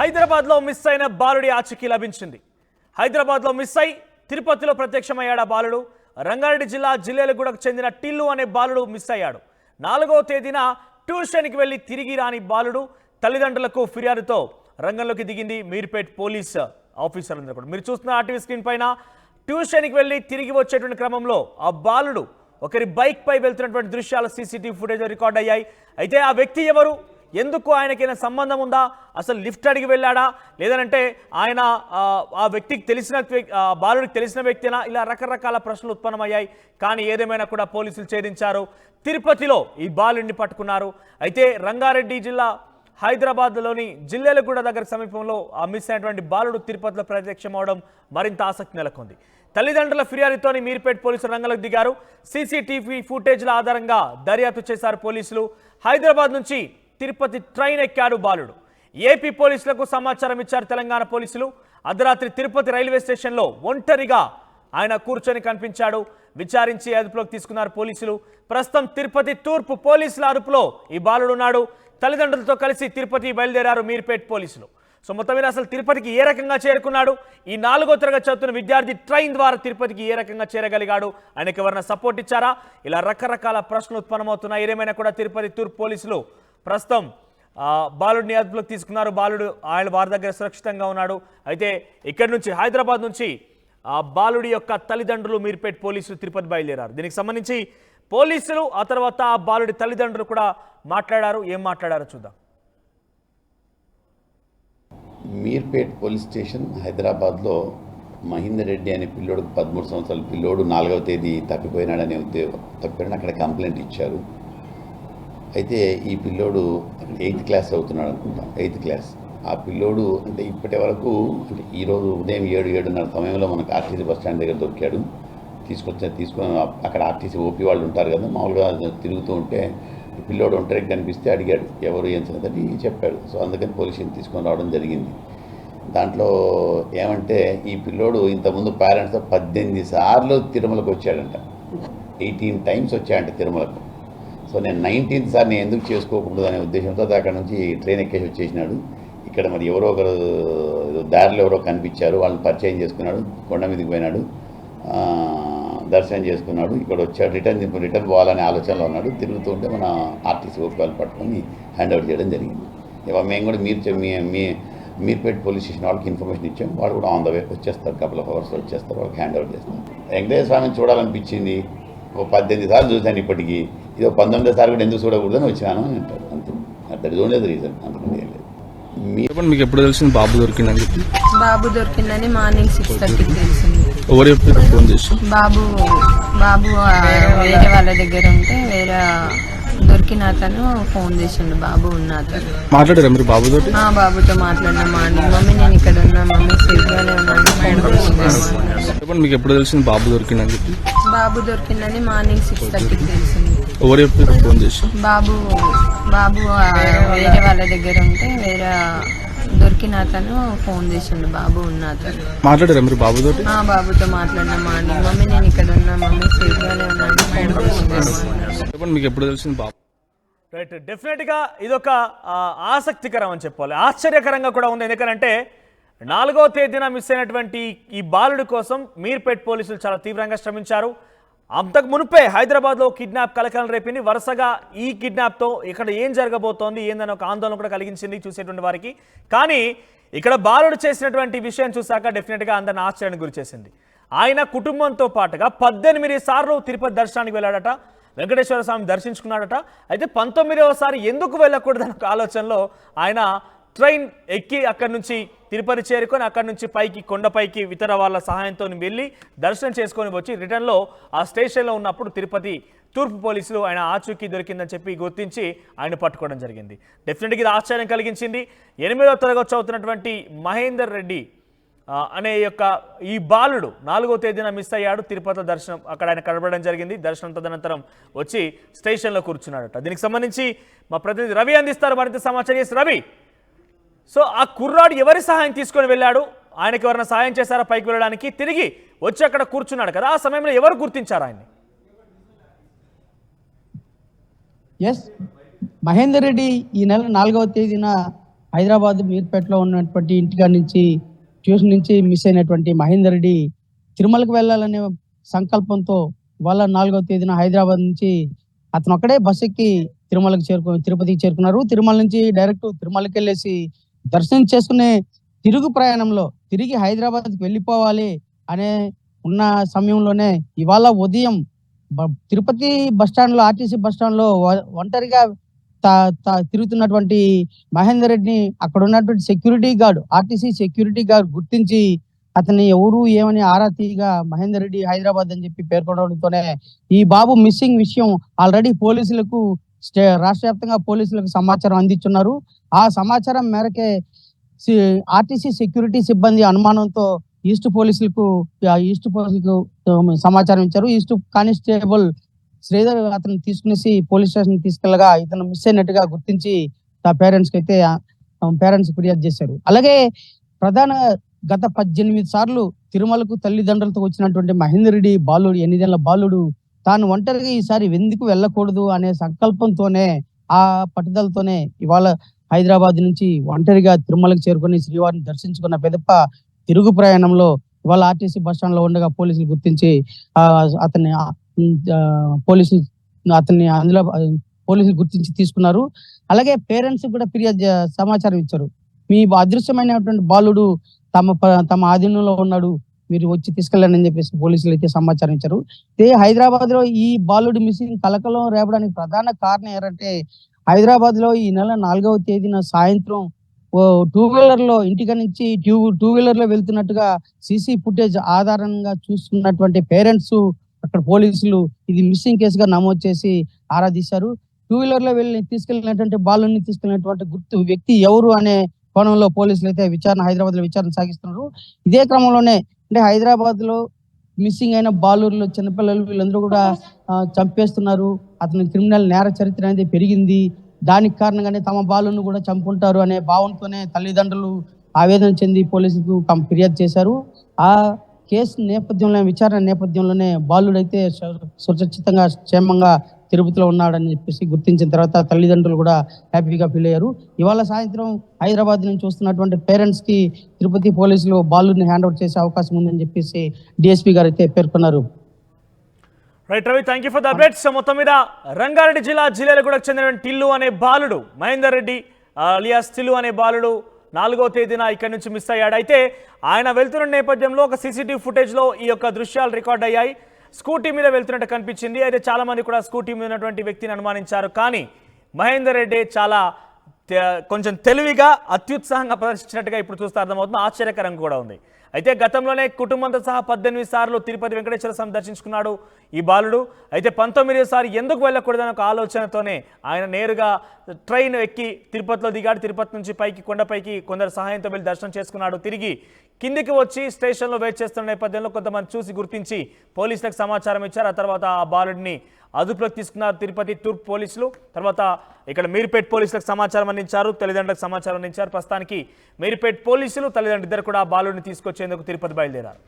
హైదరాబాద్లో మిస్ అయిన బాలుడి ఆచూకీ లభించింది. హైదరాబాద్లో మిస్ అయి తిరుపతిలో ప్రత్యక్షమయ్యాడు ఆ బాలుడు. రంగారెడ్డి జిల్లా జిల్లేలగూడకు చెందిన టిల్లు అనే బాలుడు మిస్ అయ్యాడు. 4వ తేదీన ట్యూషన్కి వెళ్లి తిరిగి రాని బాలుడు తల్లిదండ్రులకు ఫిర్యాదుతో రంగంలోకి దిగింది మీర్పేట్ పోలీస్ ఆఫీసర్లందరూ కూడా. మీరు చూస్తున్న ఆర్టీవీ స్క్రీన్ పైన ట్యూషన్కి వెళ్ళి తిరిగి వచ్చేటువంటి క్రమంలో ఆ బాలుడు ఒకరి బైక్ పై వెళ్తున్నటువంటి దృశ్యాలు సీసీటీవీ ఫుటేజ్ రికార్డ్ అయ్యాయి. అయితే ఆ వ్యక్తి ఎవరు, ఎందుకు ఆయనకైనా సంబంధం ఉందా, అసలు లిఫ్ట్ అడిగి వెళ్ళాడా, లేదంటే ఆయన ఆ వ్యక్తికి తెలిసిన బాలుడికి తెలిసిన వ్యక్తినా, ఇలా రకరకాల ప్రశ్నలు ఉత్పన్నమయ్యాయి. కానీ ఏదేమైనా కూడా పోలీసులు ఛేదించారు. తిరుపతిలో ఈ బాలుడిని పట్టుకున్నారు. అయితే రంగారెడ్డి జిల్లా హైదరాబాద్లోని జిల్లేలగూడ దగ్గర సమీపంలో ఆ మిస్ అయినటువంటి బాలుడు తిరుపతిలో ప్రత్యక్షమవడం మరింత ఆసక్తి నెలకొంది. తల్లిదండ్రుల ఫిర్యాదుతోని మీర్పేట్ పోలీసులు రంగంలోకి దిగారు. సీసీటీవీ ఫుటేజ్ల ఆధారంగా దర్యాప్తు చేశారు పోలీసులు. హైదరాబాద్ నుంచి తిరుపతి ట్రైన్ ఎక్కాడు బాలుడు. ఏపీ పోలీసులకు సమాచారం ఇచ్చారు తెలంగాణ పోలీసులు. అర్ధరాత్రి తిరుపతి రైల్వే స్టేషన్లో ఒంటరిగా ఆయన కూర్చొని కనిపించాడు. విచారించి అదుపులోకి తీసుకున్నారు పోలీసులు. ప్రస్తుతం తిరుపతి తూర్పు పోలీసుల అదుపులో ఈ బాలుడు ఉన్నాడు. తల్లిదండ్రులతో కలిసి తిరుపతి బయలుదేరారు మీర్పేట్ పోలీసులు. సో మొత్తం మీద అసలు తిరుపతికి ఏ రకంగా చేరుకున్నాడు, ఈ 4వ తరగతి చదువుతున్న విద్యార్థి ట్రైన్ ద్వారా తిరుపతికి ఏ రకంగా చేరగలిగాడు, ఆయనకి ఎవరైనా సపోర్ట్ ఇచ్చారా, ఇలా రకరకాల ప్రశ్నలు ఉత్పన్నమవుతున్నాయి. ఏదేమైనా కూడా తిరుపతి తూర్పు పోలీసులు ప్రస్తుతం బాలుడిని అదుపులోకి తీసుకున్నారు. బాలుడు ఆయన వారి దగ్గర సురక్షితంగా ఉన్నాడు. అయితే ఇక్కడి నుంచి హైదరాబాద్ నుంచి ఆ బాలుడి యొక్క తల్లిదండ్రులు మీర్పేట్ పోలీసులు తిరుపతి బయలుదేరారు. దీనికి సంబంధించి పోలీసులు ఆ తర్వాత ఆ బాలుడి తల్లిదండ్రులు కూడా మాట్లాడారు. ఏం మాట్లాడారో చూద్దాం. మీర్పేట్ పోలీస్ స్టేషన్ హైదరాబాద్లో మహేందర్ రెడ్డి అనే పిల్లోడు 13 సంవత్సరాల పిల్లోడు 4వ తేదీ తప్పిపోయినాడనే తప్పిపోయినా అక్కడ కంప్లైంట్ ఇచ్చారు. అయితే ఈ పిల్లోడు 8th క్లాస్ చదువుతున్నాడు అనుకుంటా, 8th క్లాస్. ఆ పిల్లోడు అంటే ఇప్పటి వరకు అంటే ఈరోజు ఉదయం 7-7:30 సమయంలో మనకు ఆర్టీసీ బస్ స్టాండ్ దగ్గర దొరికాడు. తీసుకొని అక్కడ ఆర్టీసీ ఓపీ వాళ్ళు ఉంటారు కదా, మామూలుగా తిరుగుతూ ఉంటే పిల్లోడు ఒంటరికి కనిపిస్తే అడిగాడు ఎవరు ఏం సంగతి చెప్పాడు. సో అందుకని పోలీసుని తీసుకొని రావడం జరిగింది. దాంట్లో ఏమంటే ఈ పిల్లోడు ఇంతకుముందు పేరెంట్స్తో 18 సార్లు తిరుమలకు వచ్చాడంట. 18 టైమ్స్ వచ్చాడంట తిరుమలకు. సో నేను 19th సార్ నేను ఎందుకు చేసుకోకూడదు అనే ఉద్దేశంతో అక్కడ నుంచి ట్రైన్ ఎక్కేసి వచ్చేసినాడు. ఇక్కడ మరి ఎవరో ఒకరు దారిలో ఎవరో కనిపించారు, వాళ్ళని పరిచయం చేసుకున్నాడు, కొండ మీదకి పోయినాడు, దర్శనం చేసుకున్నాడు, ఇక్కడ వచ్చాడు. రిటర్న్ పోవాలనే ఆలోచనలో ఉన్నాడు. తిరుగుతూ ఉంటే మన ఆర్టీసీ ఓపికలు పట్టుకొని హ్యాండ్ ఓవర్ చేయడం జరిగింది. మేము కూడా మీర్పేట్ పోలీస్ స్టేషన్ వాళ్ళకి ఇన్ఫర్మేషన్ ఇచ్చాం. వాళ్ళు కూడా ఆన్ ద వే వచ్చేస్తారు, కపుల్ ఆఫ్ అవర్స్ వచ్చేస్తారు, వాళ్ళకి హ్యాండ్ ఓవర్ చేస్తారు. వెంకటేశ్వర స్వామిని చూడాలనిపించింది, 18 సార్లు చూశాను ఇప్పటికీ, ఇది 19వ సారి కూడా ఎందుకు చూడకూడదని వచ్చినాను అని అంటారు. అంతే, that is only the reason, అంతకంటే ఏం లేదు. మీకు ఎప్పుడు తెలిసింది బాబు దొరికిందని చెప్పి? బాబు దొరికిందని మార్నింగ్ 6:30కి తెలిసింది. ఎవరు చెప్పారు ఫోన్ చేసి? బాబు వేరే వాళ్ళ దగ్గర ఉంటే వేరే దొరికిన అతను ఫోన్ చేసిండు. బాబు ఉన్న అతను మాట్లాడారా మీరు బాబుతో? బాబుతో మాట్లాడినా. మార్నింగ్ మమ్మీ నేను ఇక్కడ ఉన్నా, మమ్మీ సేఫ్గానే ఉన్నాను ఫోన్ చేసిండు. మీకు ఎప్పుడు తెలిసింది బాబు దొరికిందని చెప్పి? బాబు దొరికిందని మార్నింగ్ 6:30కి తెలిసింది. ఎవరు చెప్పారు ఫోన్ చేసి? బాబు వేరే వాళ్ళ దగ్గర ఉంటే వేరే దొరికిన అతను ఫోన్ చేసిండు. బాబు ఉన్న అతను మాట్లాడారా మీరు బాబుతో? బాబుతో మాట్లాడినా. మార్నింగ్ మమ్మీ నేను ఇక్కడ ఉన్నా, మమ్మీ సేఫ్గానే ఉన్నాను ఫోన్ చేసిండు. మీకు ఎప్పుడు తెలిసింది బాబు? రైట్, డెఫినెట్గా ఇదొక ఆసక్తికరం అని చెప్పాలి, ఆశ్చర్యకరంగా కూడా ఉంది. ఎందుకంటే 4వ తేదీన మిస్ అయినటువంటి ఈ బాలుడి కోసం మీర్పేట్ పోలీసులు చాలా తీవ్రంగా శ్రమించారు. అంతకు మునిపే హైదరాబాద్లో కిడ్నాప్ కలకలం రేపింది. వరుసగా ఈ కిడ్నాప్తో ఇక్కడ ఏం జరగబోతోంది ఏందని ఒక ఆందోళన కూడా కలిగించింది చూసేటువంటి వారికి. కానీ ఇక్కడ బాలుడు చేసినటువంటి విషయం చూశాక డెఫినెట్గా అందరిని ఆశ్చర్యానికి గురి చేసింది. ఆయన కుటుంబంతో పాటుగా 18 సార్లు తిరుపతి దర్శనానికి వెళ్ళాడట, వెంకటేశ్వర స్వామి దర్శించుకున్నాడట. అయితే 19వ సారి ఎందుకు వెళ్ళకూడదని ఒక ఆలోచనలో ఆయన ట్రైన్ ఎక్కి అక్కడి నుంచి తిరుపతి చేరుకొని అక్కడి నుంచి పైకి కొండపైకి ఇతర వాళ్ళ సహాయంతో వెళ్ళి దర్శనం చేసుకొని వచ్చి రిటర్న్లో ఆ స్టేషన్లో ఉన్నప్పుడు తిరుపతి తూర్పు పోలీసులు ఆయన ఆచూకీ దొరికిందని చెప్పి గుర్తించి ఆయన పట్టుకోవడం జరిగింది. డెఫినెట్గా ఇది ఆశ్చర్యం కలిగించింది. 8వ తరగతి చదువుతున్నటువంటి మహేందర్ రెడ్డి అనే యొక్క ఈ బాలుడు 4వ తేదీన మిస్ అయ్యాడు. తిరుపతిలో దర్శనం అక్కడ ఆయన కనబడడం జరిగింది. దర్శనం తదనంతరం వచ్చి స్టేషన్లో కూర్చున్నాడట. దీనికి సంబంధించి మా ప్రతినిధి రవి అందిస్తారు మరింత సమాచారం. రవి, సో ఆ కుర్రాడు ఎవరి సహాయం తీసుకొని వెళ్ళాడు, ఆయనకి ఎవరైనా సహాయం చేశారా పైకి వెళ్ళడానికి? తిరిగి వచ్చి అక్కడ కూర్చున్నాడు కదా, ఆ సమయంలో ఎవరు గుర్తించారు ఆయన్ని? మహేందర్ రెడ్డి ఈ నెల 4వ తేదీన హైదరాబాద్ మీర్పేటలో ఉన్నటువంటి ఇంటికాడ నుంచి ట్యూషన్ నుంచి మిస్ అయినటువంటి మహేందర్ రెడ్డి తిరుమలకు వెళ్ళాలనే సంకల్పంతో వాళ్ళ 4వ తేదీన హైదరాబాద్ నుంచి అతను ఒక్కడే బస్ ఎక్కి తిరుపతికి చేరుకున్నారు. తిరుమల నుంచి డైరెక్ట్ తిరుమలకి వెళ్ళేసి దర్శనం చేసుకునే తిరుగు ప్రయాణంలో తిరిగి హైదరాబాద్కి వెళ్ళిపోవాలి అనే ఉన్న సమయంలోనే ఇవాళ ఉదయం తిరుపతి బస్టాండ్ లో ఆర్టీసీ బస్టాండ్ లో ఒంటరిగా తిరుగుతున్నటువంటి మహేందర్ రెడ్డిని అక్కడ ఉన్నటువంటి security guard RTC security guard గుర్తించి అతన్ని ఎవరు ఏమని ఆరా తీయగా మహేందర్ రెడ్డి హైదరాబాద్ అని చెప్పి పేర్కొనడంతోనే ఈ బాబు మిస్సింగ్ విషయం ఆల్రెడీ పోలీసులకు రాష్ట్ర వ్యాప్తంగా పోలీసులకు సమాచారం అందించున్నారు. ఆ సమాచారం మేరకే ఆర్టీసీ సెక్యూరిటీ సిబ్బంది అనుమానంతో ఈస్ట్ పోలీసులకు సమాచారం ఇచ్చారు. ఈస్ట్ కానిస్టేబుల్ శ్రీధర్ అతను తీసుకునేసి పోలీస్ స్టేషన్ తీసుకెళ్లగా ఇతను మిస్ అయినట్టుగా గుర్తించి పేరెంట్స్ ఫిర్యాదు చేశారు. అలాగే ప్రధాన గత 18 సార్లు తిరుమలకు తల్లిదండ్రులతో వచ్చినటువంటి మహేందర్ రెడ్డి బాలుడు 8 బాలుడు తాను ఒంటరిగా ఈసారి ఎందుకు వెళ్ళకూడదు అనే సంకల్పంతోనే ఆ పట్టుదలతోనే ఇవాళ హైదరాబాద్ నుంచి ఒంటరిగా తిరుమలకు చేరుకుని శ్రీవారిని దర్శించుకున్న పెదప్ప తిరుగు ప్రయాణంలో ఇవాళ ఆర్టీసీ బస్టాండ్ లో ఉండగా పోలీసులు గుర్తించి అందులో పోలీసులు గుర్తించి తీసుకున్నారు. అలాగే పేరెంట్స్ కూడా సమాచారం ఇచ్చారు. మీ అదృశ్యమైనటువంటి బాలుడు తమ ఆధీనంలో ఉన్నాడు, మీరు వచ్చి తీసుకెళ్ళండి అని చెప్పేసి పోలీసులు అయితే సమాచారం ఇచ్చారు. హైదరాబాద్ లో ఈ బాలుడు మిస్సింగ్ కలకలం రేపడానికి ప్రధాన కారణం ఏంటంటే హైదరాబాద్ లో ఈ నెల 4వ తేదీన సాయంత్రం 2 వీలర్ లో ఇంటికి నుంచి 2 వీలర్ లో వెళ్తున్నట్టుగా సీసీ ఫుటేజ్ ఆధారంగా చూస్తున్నటువంటి పేరెంట్స్ అక్కడ పోలీసులు ఇది మిస్సింగ్ కేసుగా నమోదు చేసి ఆరా తీశారు. 2 వీలర్ లో తీసుకెళ్ళినటువంటి బాలుని తీసుకెళ్ళినటువంటి వ్యక్తి ఎవరు అనే కోణంలో పోలీసులు అయితే హైదరాబాద్ లో విచారణ సాగిస్తున్నారు. ఇదే క్రమంలోనే అంటే హైదరాబాద్ లో మిస్సింగ్ అయిన బాలుర్లు చిన్నపిల్లలు వీళ్ళందరూ కూడా చంపేస్తున్నారు, అతని క్రిమినల్ నేర చరిత్ర అనేది పెరిగింది, దానికి కారణంగానే తమ బాలును కూడా చంపుకుంటారు అనే భావంతోనే తల్లిదండ్రులు ఆవేదన చెంది పోలీసులకు ఫిర్యాదు చేశారు. ఆ కేసు విచారణ నేపథ్యంలోనే బాలుడైతే సురక్షితంగా క్షేమంగా తిరుపతిలో ఉన్నాడని చెప్పేసి గుర్తించిన తర్వాత తల్లిదండ్రులు కూడా హ్యాపీగా ఫీల్ అయ్యారు. ఇవాళ సాయంత్రం హైదరాబాద్ నుంచి వస్తున్నటువంటి పేరెంట్స్ కి తిరుపతి పోలీసులు బాలుని హ్యాండ్ ఓవర్ చేసే అవకాశం ఉందని చెప్పేసి డిఎస్పీ గారు అయితే పేర్కొన్నారు. Right Ravi, thank you for the updates. మొత్తం మీద రంగారెడ్డి జిల్లా జిల్లాలగూడకు చెందిన టిల్లు అనే బాలుడు మహేందర్ రెడ్డి అలియాస్ టిల్లు అనే బాలుడు 4వ తేదీన ఇక్కడి నుంచి మిస్ అయ్యాడు. అయితే ఆయన వెళ్తున్న నేపథ్యంలో ఒక సీసీటీవీ ఫుటేజ్లో ఈ యొక్క దృశ్యాలు రికార్డ్ అయ్యాయి. స్కూటీ మీద వెళ్తున్నట్టు కనిపించింది. అయితే చాలా మంది కూడా స్కూటీ మీద ఉన్నటువంటి వ్యక్తిని అనుమానించారు. కానీ మహేందర్ రెడ్డి చాలా కొంచెం తెలివిగా అత్యుత్సాహంగా ప్రదర్శించినట్టుగా ఇప్పుడు చూస్తే అర్థమవుతుంది. ఆశ్చర్యకరంగా కూడా ఉంది. అయితే గతంలోనే కుటుంబంతో సహా 18 సార్లు తిరుపతి వెంకటేశ్వర స్వామి దర్శించుకున్నాడు ఈ బాలుడు. అయితే 19వ సారి ఎందుకు వెళ్ళకూడదని ఒక ఆలోచనతోనే ఆయన నేరుగా ట్రైన్ ఎక్కి తిరుపతిలో దిగాడు. తిరుపతి నుంచి కొండపైకి కొందరు సహాయంతో వెళ్ళి దర్శనం చేసుకున్నాడు. తిరిగి కిందికి వచ్చి స్టేషన్లో వెయిట్ చేస్తున్న నేపథ్యంలో కొంతమంది చూసి గుర్తించి పోలీసులకు సమాచారం ఇచ్చారు. ఆ తర్వాత ఆ బాలుడిని అదుపులోకి తీసుకున్నారు తిరుపతి తూర్పు పోలీసులు. తర్వాత ఇక్కడ మీర్పేట్ పోలీసులకు సమాచారం అందించారు, తల్లిదండ్రులకు సమాచారం అందించారు. ప్రస్తుతానికి మీర్పేట్ పోలీసులు తల్లిదండ్రులు ఇద్దరు కూడా ఆ బాలుడిని తీసుకొచ్చేందుకు తిరుపతి బయలుదేరారు.